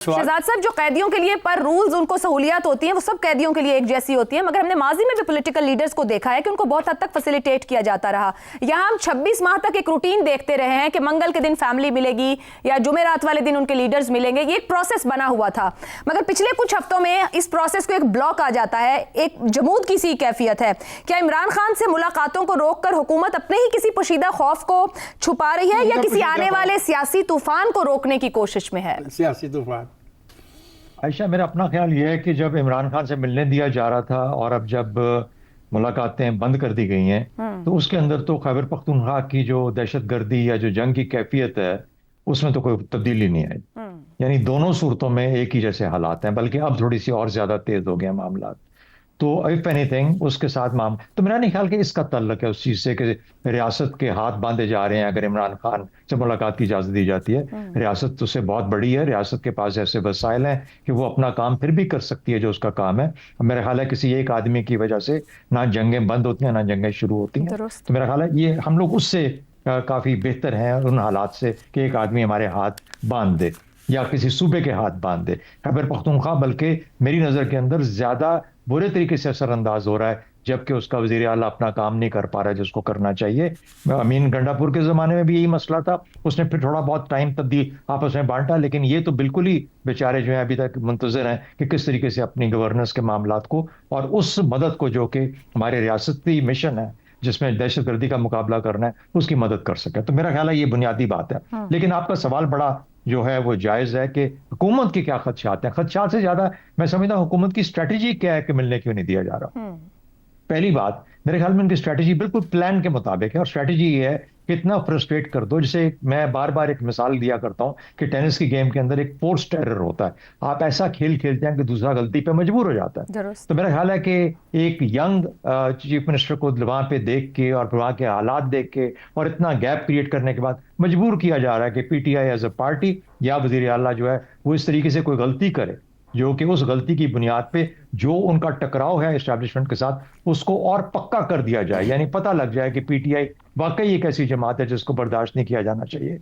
शहजाद साहब, जो कैदियों के लिए पर रूल्स उनको सहूलियत होती हैं वो सब कैदियों के लिए एक जैसी होती है, मगर हमने माजी में भी पॉलिटिकल लीडर्स को देखा है कि उनको बहुत हद तक फैसिलिटेट किया जाता रहा। यहाँ हम 26 माह तक एक रूटीन देखते रहे हैं कि मंगल के दिन फैमिली मिलेगी या जुमेरात वाले दिन उनके लीडर्स मिलेंगे, ये एक प्रोसेस बना हुआ था। मगर पिछले कुछ हफ्तों में इस प्रोसेस को एक ब्लॉक आ जाता है, एक जमूद की सी कैफियत है। क्या इमरान खान से मुलाकातों को रोककर हुकूमत अपने ही किसी पोशीदा खौफ को छुपा रही है या किसी आने वाले सियासी तूफान को रोकने की कोशिश में है? सियासी तूफान। आयशा, मेरा अपना ख्याल यह है कि जब इमरान खान से मिलने दिया जा रहा था और अब जब मुलाकातें बंद कर दी गई हैं तो उसके अंदर तो खैबर पख्तूनख्वा की जो दहशतगर्दी या जो जंग की कैफियत है उसमें तो कोई तब्दीली नहीं आई। यानी दोनों सूरतों में एक ही जैसे हालात हैं, बल्कि अब थोड़ी सी और ज्यादा तेज हो गए मामला। तो इफ एनीथिंग उसके साथ तो मेरा नहीं ख्याल कि इसका तल्लक है उस चीज से कि रियासत के हाथ बांधे जा रहे हैं। अगर इमरान खान से मुलाकात की इजाजत दी जाती है, रियासत तो उससे बहुत बड़ी है, रियासत के पास ऐसे वसाइल हैं कि वो अपना काम फिर भी कर सकती है जो उसका काम है। मेरा ख्याल है किसी एक आदमी की वजह से ना जंगें बंद होती हैं ना जंगें शुरू होती हैं। तो मेरा ख्याल है ये हम लोग उससे काफी बेहतर हैं उन हालात से कि एक आदमी हमारे हाथ बांध दे या किसी सूबे के हाथ बांध दे। खैबर पख्तूनख्वा बल्कि मेरी नजर के अंदर ज्यादा बुरे तरीके से असरअंदाज हो रहा है, जबकि उसका वजीर आला अपना काम नहीं कर पा रहा है जिसको करना चाहिए। अमीन गंडापुर के जमाने में भी यही मसला था, उसने फिर थोड़ा बहुत टाइम तब्दील आपस में बांटा, लेकिन ये तो बिल्कुल ही बेचारे जो है अभी तक मुंतजर हैं कि किस तरीके से अपनी गवर्नेंस के मामलात को और उस मदद को जो कि हमारे रियासती मिशन है जिसमें दहशतगर्दी का मुकाबला करना है उसकी मदद कर सके। तो मेरा ख्याल है ये बुनियादी बात है। लेकिन आपका सवाल बड़ा जो है वो जायज है कि हुकूमत के क्या खदशात हैं। खदशात से ज्यादा मैं समझता हूं हुकूमत की स्ट्रेटेजी क्या है कि मिलने क्यों नहीं दिया जा रहा। पहली बात, मेरे ख्याल में उनकी स्ट्रेटेजी बिल्कुल प्लान के मुताबिक है और स्ट्रेटेजी ये है कि इतना फ्रस्ट्रेट कर दो। जैसे मैं बार बार एक मिसाल दिया करता हूं कि टेनिस की गेम के अंदर एक फोर्स्ड एरर होता है। आप ऐसा खेल खेलते हैं कि दूसरा गलती पे मजबूर हो जाता है। तो मेरा ख्याल है कि एक यंग चीफ मिनिस्टर को वहां पे देख के और वहां के हालात देख के और इतना गैप क्रिएट करने के बाद मजबूर किया जा रहा है कि पीटीआई एज अ पार्टी या वजीर आला जो है वो इस तरीके से कोई गलती करे जो कि उस गलती की बुनियाद पे जो उनका टकराव है एस्टैब्लिशमेंट के साथ उसको और पक्का कर दिया जाए। यानी पता लग जाए कि पीटीआई वाकई एक ऐसी जमात है जिसको बर्दाश्त नहीं किया जाना चाहिए।